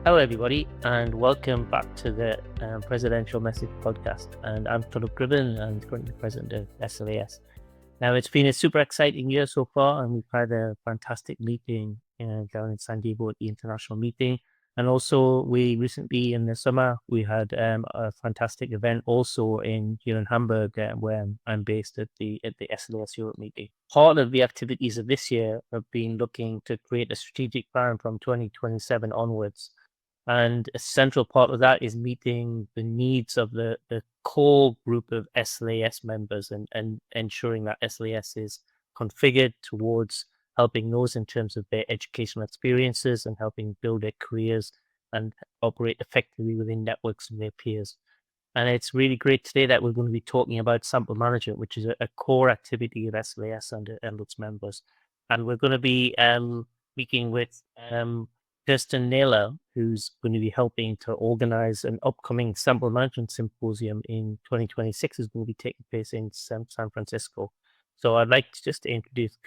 Hello, everybody, and welcome back to the Presidential Message Podcast. And I'm Philip Gribbon, and currently president of SLAS. Now, it's been a super exciting year so far, and we've had a fantastic meeting down in San Diego at the international meeting. And also, we recently in the summer we had a fantastic event also here in Hamburg, where I'm based at the SLAS Europe meeting. Part of the activities of this year have been looking to create a strategic plan from 2027 onwards. And a central part of that is meeting the needs of the core group of SLAS members and ensuring that SLAS is configured towards helping those in terms of their educational experiences and helping build their careers and operate effectively within networks of their peers. And it's really great today that we're going to be talking about sample management, which is a core activity of SLAS and its members. And we're going to be speaking with Kristen Nailor, who's going to be helping to organize an upcoming Sample Management Symposium in 2026, is going to be taking place in San Francisco. So I'd like to just introduce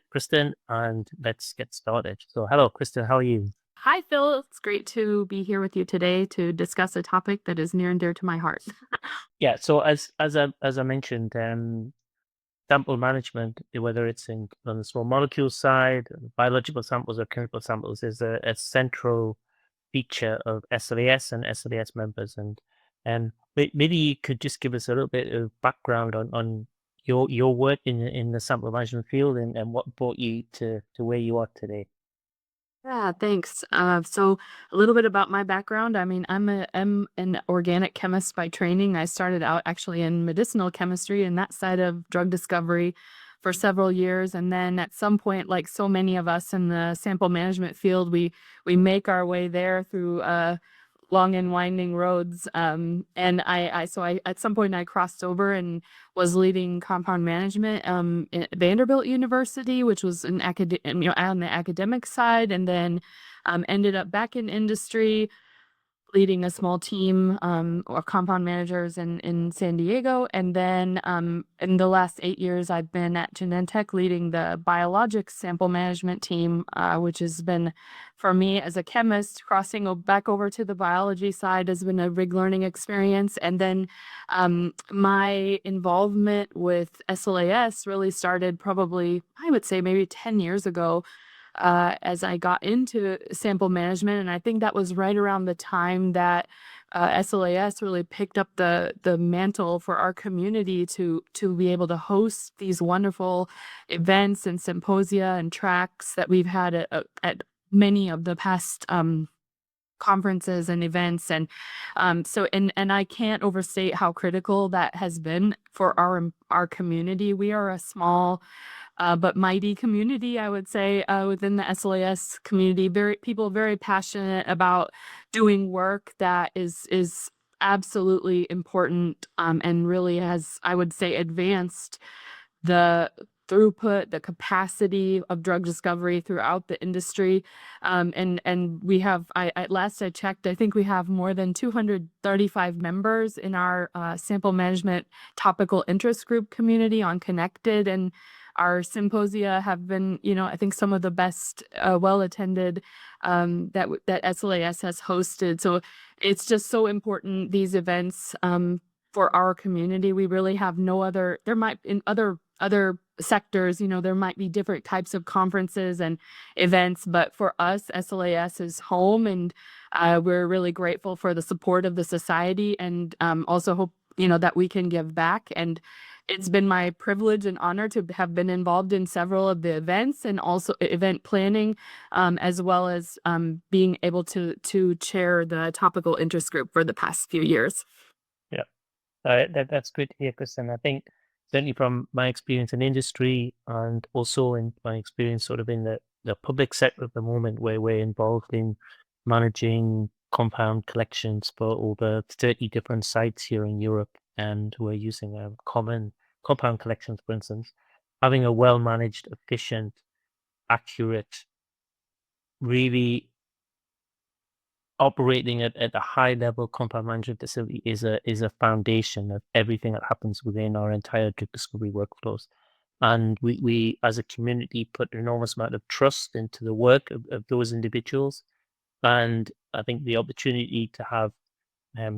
Kristen, and let's get started. So hello, Kristen, how are you? Hi, Phil. It's great to be here with you today to discuss a topic that is near and dear to my heart. Yeah, so as I mentioned, sample management, whether it's on the small molecule side, biological samples or chemical samples, is a central feature of SLAS and SLAS members. And maybe you could just give us a little bit of background on your work in the sample management field and what brought you to where you are today. Yeah, thanks. So a little bit about my background. I mean, I'm an organic chemist by training. I started out actually in medicinal chemistry and that side of drug discovery for several years. And then at some point, like so many of us in the sample management field, we make our way there through long and winding roads. And I at some point I crossed over and was leading compound management at Vanderbilt University, which was on the academic side, and then ended up back in industry, leading a small team of compound managers in San Diego. And then in the last 8 years, I've been at Genentech leading the biologics sample management team, which has been, for me as a chemist, crossing back over to the biology side has been a big learning experience. And then my involvement with SLAS really started probably, I would say, maybe 10 years ago, as I got into sample management. And I think that was right around the time that SLAS really picked up the mantle for our community to be able to host these wonderful events and symposia and tracks that we've had at many of the past conferences and events. And I can't overstate how critical that has been for our community. We are a small but mighty community, I would say, within the SLAS community. People very passionate about doing work that is absolutely important, and really has, I would say, advanced the throughput, the capacity of drug discovery throughout the industry. And we have, at last I checked, I think we have more than 235 members in our sample management topical interest group community on Connected. And our symposia have been, I think some of the best well-attended that SLAS has hosted. So it's just so important, these events, for our community. We really have no other, there might, in other sectors, there might be different types of conferences and events, but for us, SLAS is home, and we're really grateful for the support of the society, and also hope, that we can give back. And it's been my privilege and honor to have been involved in several of the events and also event planning, as well as being able to chair the topical interest group for the past few years. Yeah, that's great to hear, Kristen. I think certainly from my experience in industry and also in my experience sort of in the public sector at the moment, where we're involved in managing compound collections for over 30 different sites here in Europe, and we're using common compound collections, for instance, having a well-managed, efficient, accurate, really operating at a high level compound management facility is a foundation of everything that happens within our entire drug discovery workflows. And we as a community put an enormous amount of trust into the work of those individuals. And I think the opportunity to have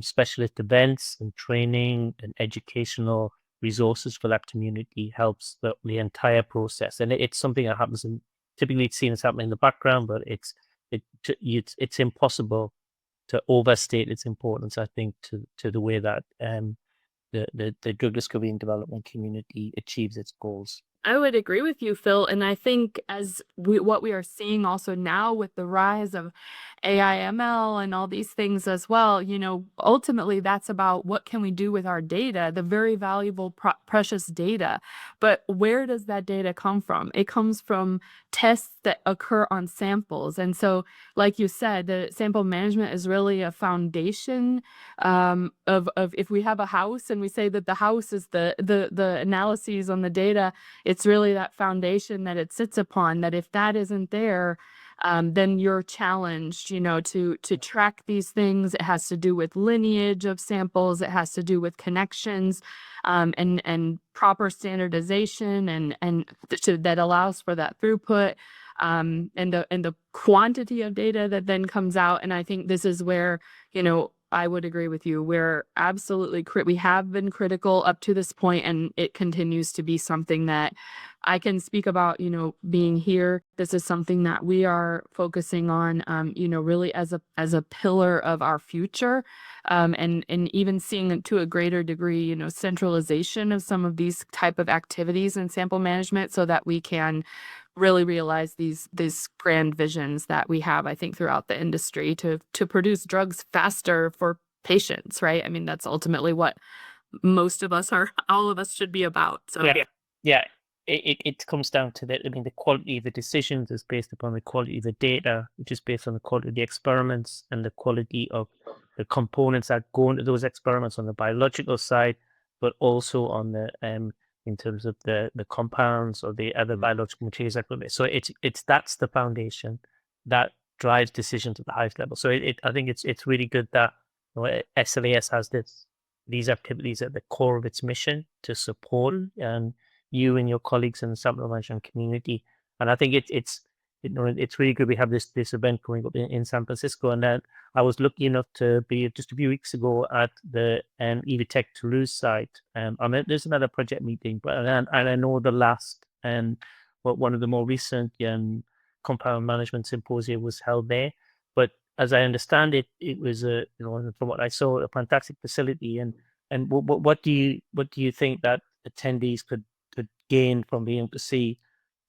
specialist events and training and educational resources for that community helps the entire process. And it's something that happens typically it's seen as happening in the background, but it's impossible to overstate its importance, I think, to the way that the drug discovery and development community achieves its goals. I would agree with you, Phil. And I think what we are seeing also now with the rise of AI, ML, and all these things as well, ultimately that's about what can we do with our data, the very valuable, precious data. But where does that data come from? It comes from tests that occur on samples. And so, like you said, the sample management is really a foundation of if we have a house and we say that the house is the analyses on the data, it's really that foundation that it sits upon, that if that isn't there, then you're challenged, to track these things. It has to do with lineage of samples. It has to do with connections, and proper standardization, and that allows for that throughput, and the quantity of data that then comes out. And I think this is where, I would agree with you. We're absolutely we have been critical up to this point, and it continues to be something that I can speak about, being here. This is something that we are focusing on, really as a pillar of our future, and even seeing to a greater degree, centralization of some of these type of activities in sample management, so that we can really realize these grand visions that we have, I think, throughout the industry to produce drugs faster for patients, right? I mean, that's ultimately what all of us should be about. So Yeah. It comes down to that. I mean, the quality of the decisions is based upon the quality of the data, which is based on the quality of the experiments and the quality of the components that go into those experiments on the biological side, but also on the in terms of the compounds or the other biological materials that go there. So that's the foundation that drives decisions at the highest level. So I think it's really good that SLAS has these activities at the core of its mission to support you and your colleagues in the sample management community. And I think it's really good we have this event going up in San Francisco. And then I was lucky enough to be just a few weeks ago at the Evitech Toulouse site. I mean, there's another project meeting, but and I know the last one of the more recent compound management symposia was held there. But as I understand it, it was from what I saw, a fantastic facility. And what do you think that attendees could gain from being able to see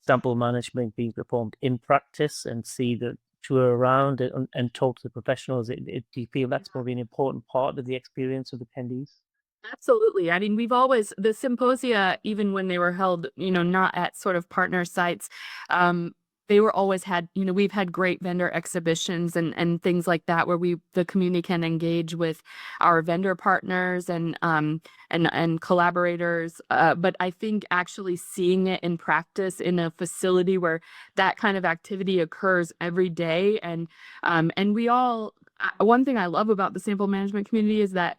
sample management being performed in practice and see the tour around and talk to the professionals? Do you feel that's probably an important part of the experience of attendees? absolutely. I mean, the symposia, even when they were held, not at sort of partner sites, they were always we've had great vendor exhibitions and things like that, where the community can engage with our vendor partners and collaborators. But I think actually seeing it in practice in a facility where that kind of activity occurs every day, and one thing I love about the sample management community is that,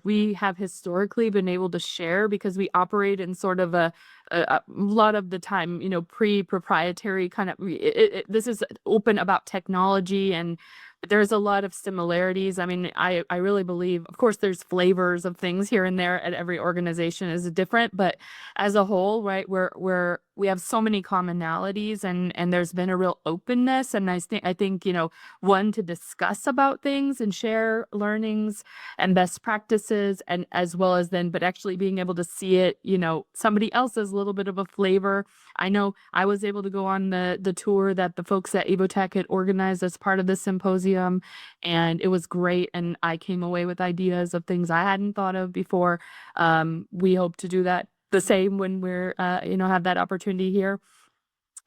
we have historically been able to share, because we operate in sort of a lot of the time, pre-proprietary kind of, this is open about technology, and there's a lot of similarities. I mean, I really believe, of course, there's flavors of things here and there, at every organization is different, but as a whole, right, we have so many commonalities, and there's been a real openness. And I think, one, to discuss about things and share learnings and best practices, and as well as but actually being able to see it, somebody else's little bit of a flavor. I know I was able to go on the tour that the folks at Evotech had organized as part of the symposium, and it was great. And I came away with ideas of things I hadn't thought of before. We hope to do that the same when we're, have that opportunity here.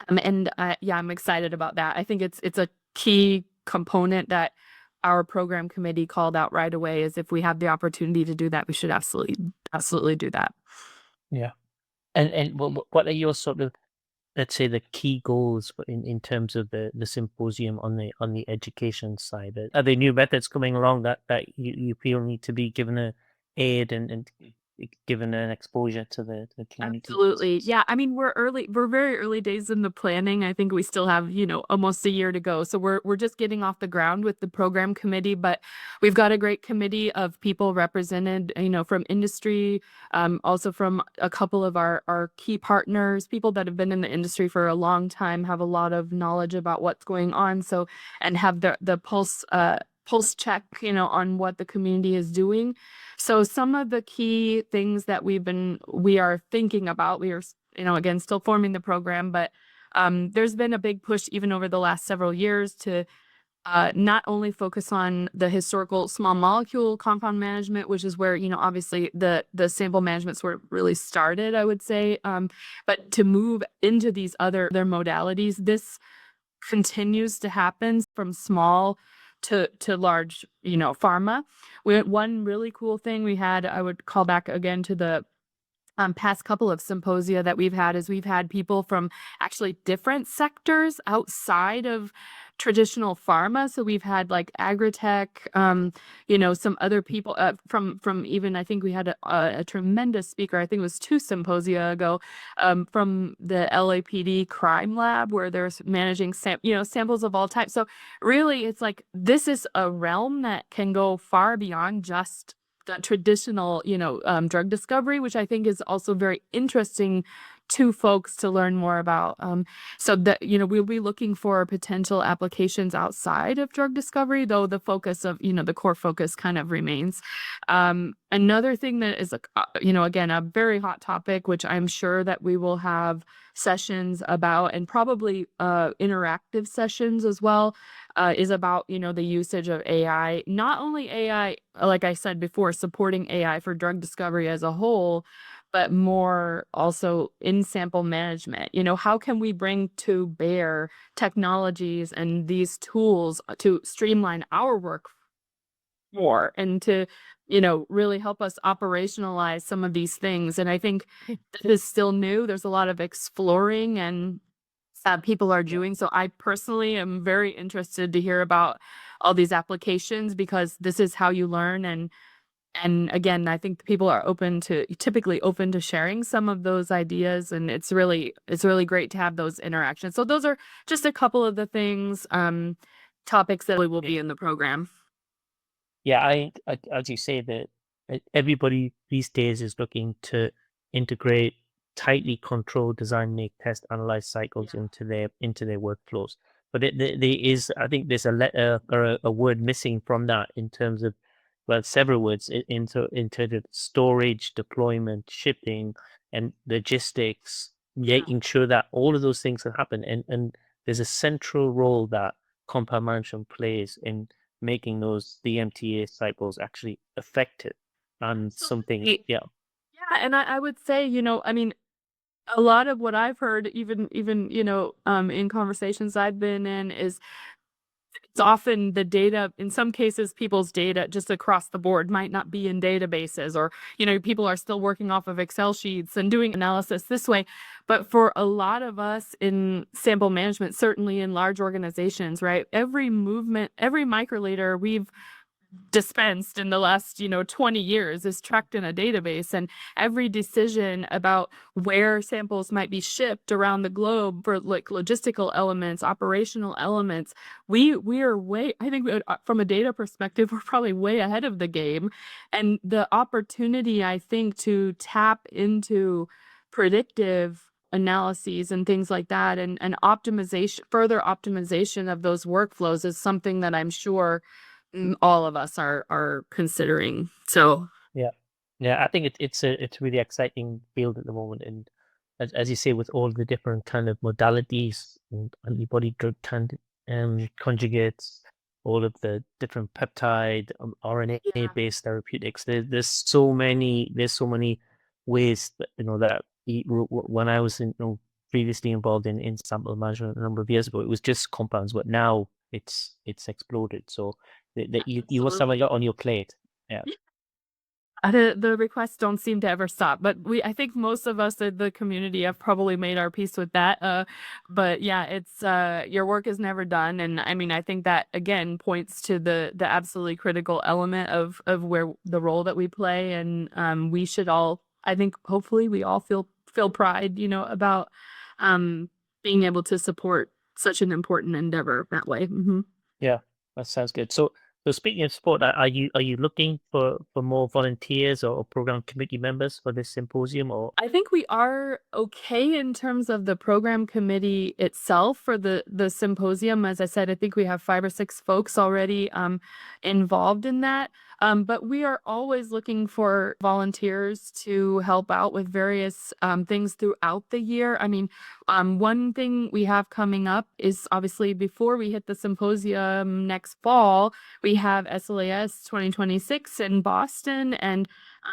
I'm excited about that. I think it's a key component that our program committee called out right away, is if we have the opportunity to do that, we should absolutely do that. Yeah. And what are your sort of, let's say, the key goals in terms of the symposium on the education side? Are there new methods coming along that you feel need to be given a aid and given an exposure to the community. Absolutely. Yeah. I mean, we're very early days in the planning. I think we still have, almost a year to go. So we're just getting off the ground with the program committee, but we've got a great committee of people represented, from industry, also from a couple of our key partners, people that have been in the industry for a long time, have a lot of knowledge about what's going on. So, and have the pulse check, on what the community is doing. So some of the key things that we are thinking about, we are, again, still forming the program, but there's been a big push even over the last several years to not only focus on the historical small molecule compound management, which is where, obviously the sample management sort of really started, I would say, but to move into these other modalities. This continues to happen from small to large, pharma. One really cool thing we had, I would call back again to the past couple of symposia that we've had, is we've had people from actually different sectors outside of traditional pharma. So we've had like agritech, some other people from even, I think we had a tremendous speaker, I think it was 2 symposia ago, from the LAPD crime lab, where they're managing samples of all types. So really, it's like this is a realm that can go far beyond just the traditional, drug discovery, which I think is also very interesting to folks to learn more about. So that, we'll be looking for potential applications outside of drug discovery, though the focus of, the core focus kind of remains. Another thing that is, again, a very hot topic, which I'm sure that we will have sessions about, and probably interactive sessions as well, is about, the usage of AI. Not only AI, like I said before, supporting AI for drug discovery as a whole, but more also in sample management. How can we bring to bear technologies and these tools to streamline our work more, and to, really help us operationalize some of these things? And I think this is still new. There's a lot of exploring and people are doing. So I personally am very interested to hear about all these applications, because this is how you learn. And again, I think people are typically open to sharing some of those ideas, and it's really great to have those interactions. So those are just a couple of the things, topics that will be in the program. Yeah, as you say, that everybody these days is looking to integrate tightly controlled design, make, test, analyze cycles Yeah. into their workflows. But there is, I think, there's a letter or a word missing from that in terms of, well, several words into the storage, deployment, shipping, and logistics, Yeah. making sure that all of those things can happen. And there's a central role that compound management plays in making those DMTA cycles actually effective and something. Absolutely. Yeah, Yeah, and I would say, I mean, a lot of what I've heard, even in conversations I've been in, is it's often the data. In some cases, people's data just across the board might not be in databases, or, people are still working off of Excel sheets and doing analysis this way. But for a lot of us in sample management, certainly in large organizations, right, every movement, every microliter we've dispensed in the last 20 years is tracked in a database, and every decision about where samples might be shipped around the globe for like logistical elements, operational elements, we are way, I think, from a data perspective, we're probably way ahead of the game. And the opportunity, I think, to tap into predictive analyses and things like that, and further optimization of those workflows, is something that I'm sure all of us are considering. So yeah, yeah. I think it's a really exciting field at the moment, and as you say, with all the different kind of modalities and antibody drug conjugates, all of the different peptide, yeah, RNA-based therapeutics. There's so many ways that, that when I was previously involved in sample management a number of years ago, it was just compounds, but now it's exploded. So that you must have a absolutely. lot on your plate. Yeah. The requests don't seem to ever stop, but I think most of us in the community have probably made our peace with that. But yeah, it's your work is never done, and I mean, I think that again points to the absolutely critical element of where the role that we play, and we should all, I think, hopefully, we all feel pride, about being able to support such an important endeavor that way. Yeah, that sounds good. So speaking of sport, are you looking for more volunteers or program committee members for this symposium? Or I think we are okay in terms of the program committee itself for the symposium. As I said, I think we have 5 or 6 folks already involved in that. But we are always looking for volunteers to help out with various things throughout the year. I mean, one thing we have coming up is obviously before we hit the symposium next fall, we have SLAS 2026 in Boston, and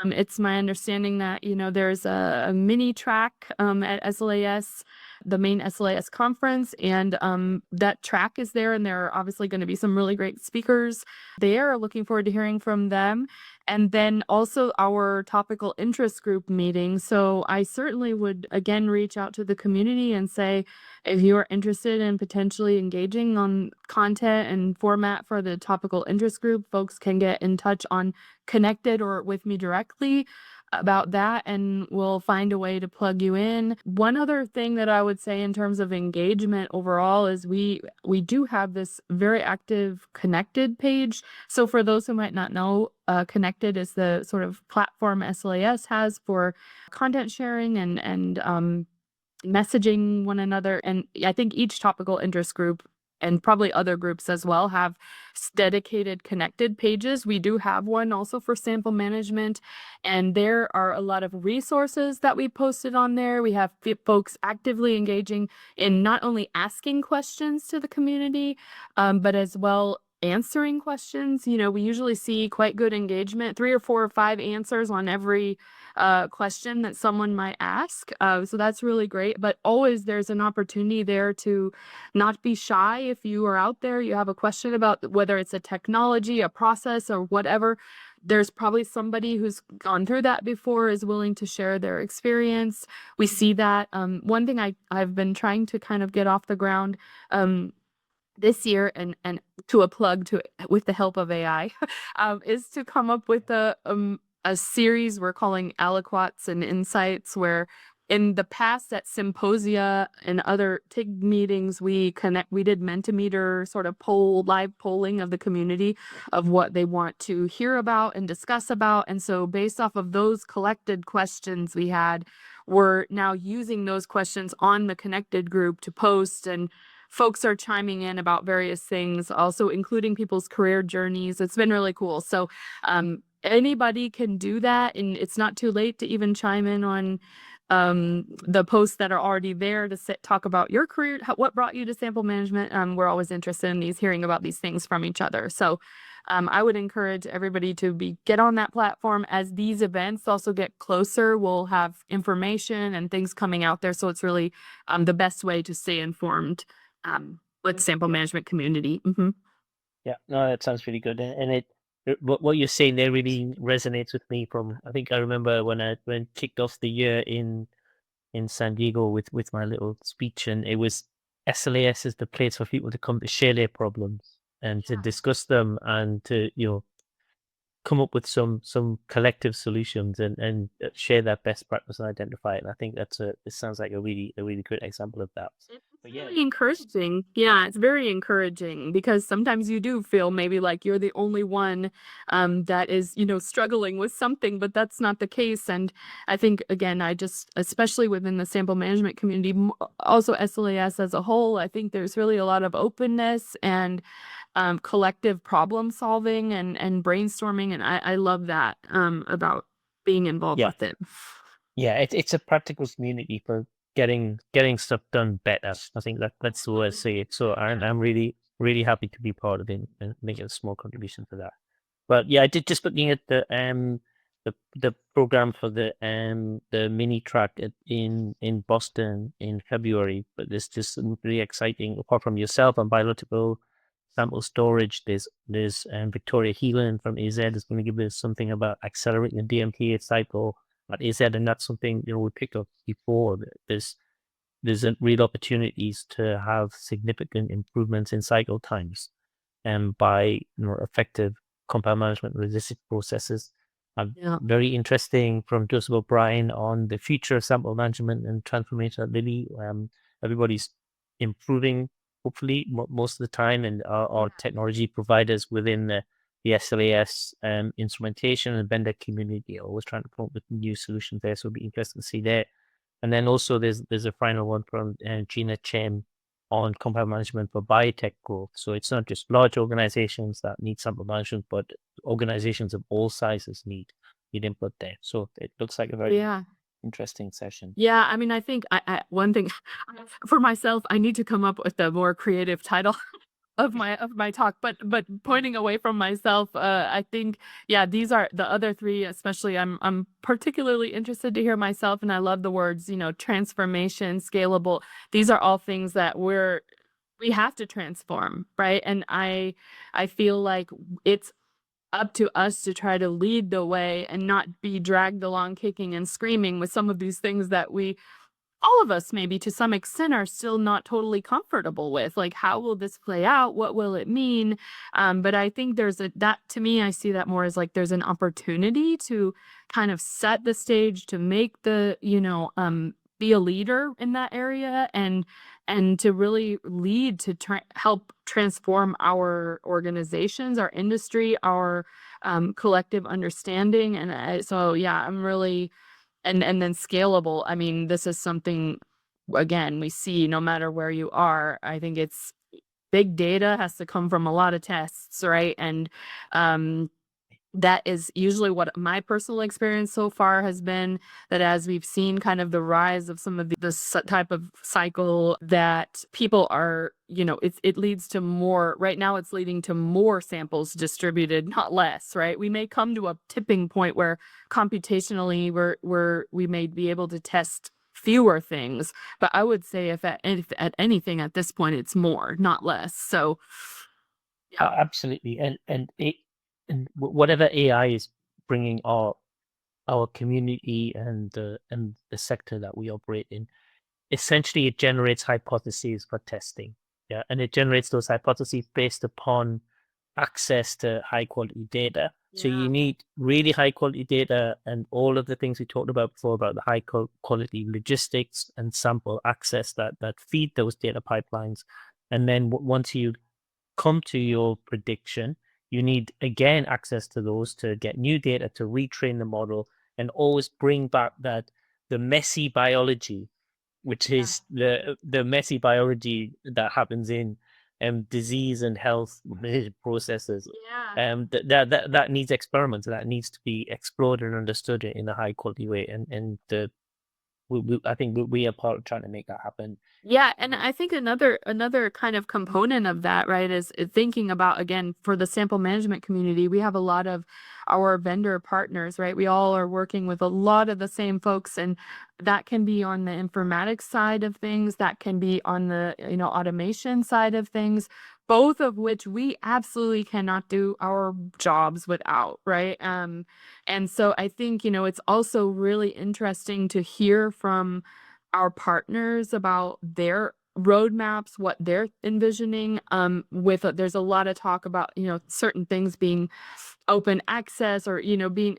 it's my understanding that, there's a mini track at SLAS, the main SLAS conference, and that track is there, and there are obviously going to be some really great speakers there. Looking forward to hearing from them. And then also our topical interest group meeting. So I certainly would again reach out to the community and say, if you are interested in potentially engaging on content and format for the topical interest group, folks can get in touch on Connected or with me directly about that, and we'll find a way to plug you in. One other thing that I would say in terms of engagement overall is we do have this very active Connected page. So for those who might not know, Connected is the sort of platform SLAS has for content sharing and messaging one another. And I think each topical interest group and probably other groups as well have dedicated Connected pages. We do have one also for sample management, and there are a lot of resources that we posted on there. We have folks actively engaging in not only asking questions to the community, but as well answering questions. We usually see quite good engagement, 3 or 4 or 5 answers on every question that someone might ask. So that's really great. But always there's an opportunity there to not be shy. If you are out there, you have a question about whether it's a technology, a process, or whatever, there's probably somebody who's gone through that before, is willing to share their experience. We see that. One thing I've been trying to kind of get off the ground this year, and to a plug to with the help of AI, is to come up with a series we're calling Aliquots and Insights, where in the past at symposia and other TIG meetings, we did Mentimeter sort of live polling of the community of what they want to hear about and discuss about. And so based off of those collected questions we're now using those questions on the Connected group to post, and folks are chiming in about various things, also including people's career journeys. It's been really cool. So anybody can do that, and it's not too late to even chime in on the posts that are already there to talk about your career, what brought you to sample management. We're always interested in hearing about these things from each other. So I would encourage everybody to get on that platform. As these events also get closer, we'll have information and things coming out there. So it's really the best way to stay informed with sample management community. yeah, no, that sounds really good. And what you're saying there really resonates with me. I think I remember when kicked off the year in San Diego with my little speech, and it was SLAS is the place for people to come to share their problems and to discuss them, and to come up with some collective solutions, and share that best practice and identify it. And I think it sounds like a really good example of that. It's really encouraging. Yeah, it's very encouraging, because sometimes you do feel maybe like you're the only one that is, struggling with something, but that's not the case. And I think, again, especially within the sample management community, also SLAS as a whole, I think there's really a lot of openness and collective problem solving and brainstorming. And I love that about being involved with it. Yeah, it's a practical community for getting stuff done better. I think that's the way I see it. So I'm really happy to be part of it and making a small contribution to that. But yeah, I did just looking at the program for the mini track in Boston in February. But there's just some really exciting, apart from yourself and biological sample storage. There's Victoria Heelan from AZ is going to give us something about accelerating the DMTA cycle at AZ, and that's something we picked up before. There's real opportunities to have significant improvements in cycle times, and by effective compound management resistant processes. Very interesting from Joseph O'Brien on the future of sample management and transformation at Lilly. Everybody's improving, hopefully, most of the time, and our technology providers within the SLAS instrumentation and vendor community are always trying to come up with new solutions there. So it'll be interesting to see that. And then also there's a final one from Gina Chen on compound management for biotech growth. So it's not just large organizations that need sample management, but organizations of all sizes need input there. So it looks like a very interesting session. Yeah, I mean, I think one thing for myself, I need to come up with a more creative title of my talk, but pointing away from myself, I think, these are the other three, especially I'm particularly interested to hear myself, and I love the words, transformation, scalable. These are all things that we have to transform, right? And I feel like it's up to us to try to lead the way and not be dragged along kicking and screaming with some of these things that all of us maybe to some extent are still not totally comfortable with. Like, how will this play out? What will it mean? But I think that to me, I see that more as like there's an opportunity to kind of set the stage to make be a leader in that area and to really lead to help transform our organizations, our industry, our collective understanding. And I'm really and then scalable. I mean, this is something, again, we see no matter where you are. I think it's big data has to come from a lot of tests, right? And that is usually what my personal experience so far has been, that as we've seen kind of the rise of some of this type of cycle, that people are, it leads to more. Right now it's leading to more samples distributed, not less, right? We may come to a tipping point where computationally we may be able to test fewer things, but I would say if at anything at this point, it's more, not less. So absolutely. And whatever AI is bringing our community and the sector that we operate in, essentially it generates hypotheses for testing. Yeah, and it generates those hypotheses based upon access to high quality data. So you need really high quality data, and all of the things we talked about before about the high quality logistics and sample access that feed those data pipelines. And then once you come to your prediction, you need again access to those to get new data to retrain the model and always bring back the messy biology, which is the messy biology that happens in disease and health processes. That needs experiments, that needs to be explored and understood in a high quality way. And I think we are part of trying to make that happen. Yeah, and I think another kind of component of that, right, is thinking about, again, for the sample management community, we have a lot of our vendor partners, right? We all are working with a lot of the same folks, and that can be on the informatics side of things, that can be on the automation side of things, both of which we absolutely cannot do our jobs without, right? And so I think it's also really interesting to hear from our partners about their roadmaps, what they're envisioning. There's a lot of talk about certain things being open access, or being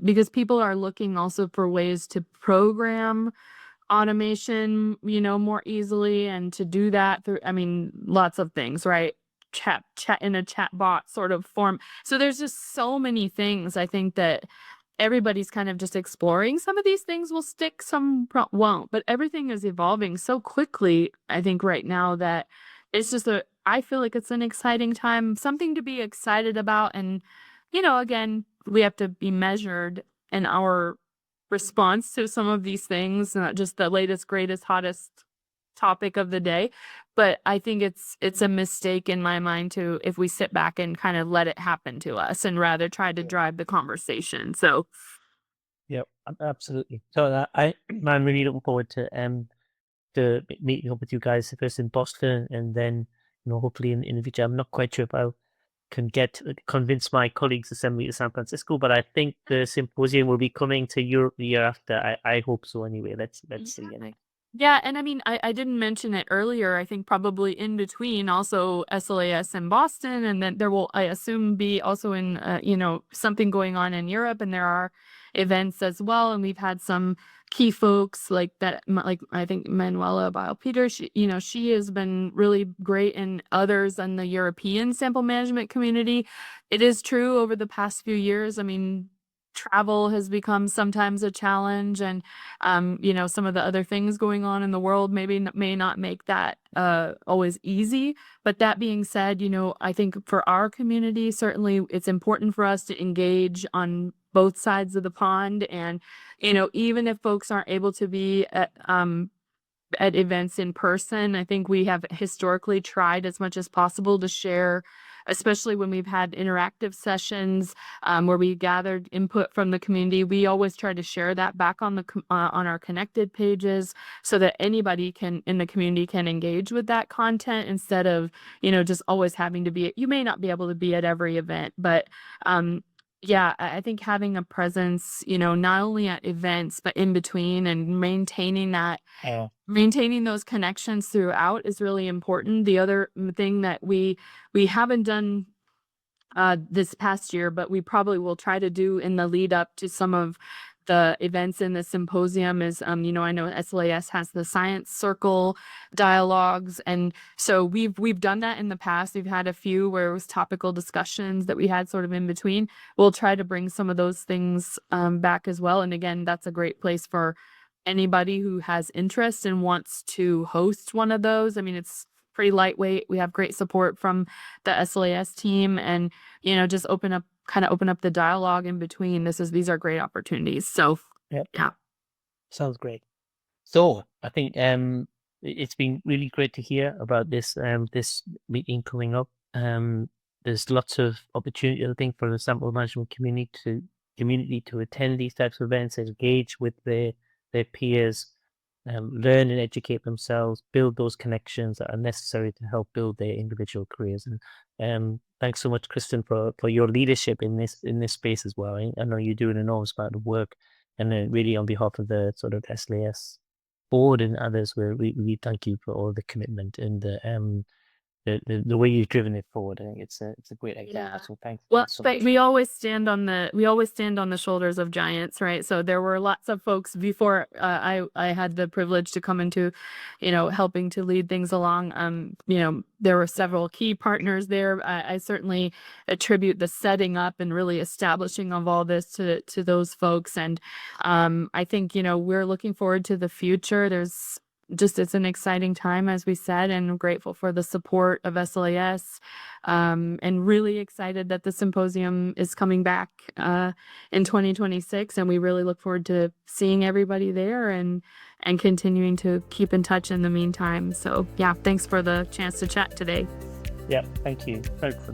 because people are looking also for ways to program automation more easily, and to do that through, I mean, lots of things, right? Chat in a chat bot sort of form. So there's just so many things. I think that everybody's kind of just exploring. Some of these things will stick, some won't, but everything is evolving so quickly, I think, right now, that it's just I feel like it's an exciting time, something to be excited about. And, again, we have to be measured in our response to some of these things, not just the latest, greatest, hottest topic of the day. But I think it's a mistake in my mind if we sit back and kind of let it happen to us, and rather try to drive the conversation. So yeah, absolutely. So I'm really looking forward to meeting up with you guys first in Boston, and then hopefully in the future. I'm not quite sure if I can convince my colleagues to send me to San Francisco, but I think the symposium will be coming to Europe the year after. I hope so anyway. Let's see. Yeah, and I mean, I didn't mention it earlier. I think probably in between also SLAS in Boston, and then there will, I assume, be also in something going on in Europe, and there are events as well. And we've had some key folks like that, like I think Manuela Bio-Peter. She has been really great, and others in the European sample management community. It is true over the past few years. I mean, travel has become sometimes a challenge, and some of the other things going on in the world may not make that always easy. But that being said, I think for our community, certainly it's important for us to engage on both sides of the pond. And, even if folks aren't able to be at events in person, I think we have historically tried as much as possible to share, especially when we've had interactive sessions where we gathered input from the community. We always try to share that back on our connected pages so that anybody in the community can engage with that content instead of just always having to be. You may not be able to be at every event, but yeah, I think having a presence, not only at events but in between, and maintaining those connections throughout is really important. The other thing that we haven't done this past year, but we probably will try to do in the lead up to some of the events in the symposium is, I know SLAS has the science circle dialogues. And so we've done that in the past. We've had a few where it was topical discussions that we had sort of in between. We'll try to bring some of those things back as well. And again, that's a great place for anybody who has interest and wants to host one of those. I mean, it's pretty lightweight. We have great support from the SLAS team, and just open up the dialogue in between. These are great opportunities. So Yep. yeah, sounds great. So I think it's been really great to hear about this meeting coming up. There's lots of opportunity, I think, for the sample management community to attend these types of events, engage with their peers, learn and educate themselves, build those connections that are necessary to help build their individual careers. And thanks so much, Kristen, for your leadership in this space as well. I know you do an enormous amount of work, and really on behalf of the sort of SLAS board and others, we thank you for all the commitment and the way you've driven it forward. I think it's a great example. Yeah. So thanks. Well, so but much. we always stand on the shoulders of giants, right? So there were lots of folks before I had the privilege to come into, helping to lead things along. There were several key partners there. I certainly attribute the setting up and really establishing of all this to those folks. And I think, we're looking forward to the future. It's an exciting time, as we said, and I'm grateful for the support of SLAS, and really excited that the symposium is coming back in 2026. And we really look forward to seeing everybody there and continuing to keep in touch in the meantime. So yeah, thanks for the chance to chat today. Yeah, thank you. Thanks.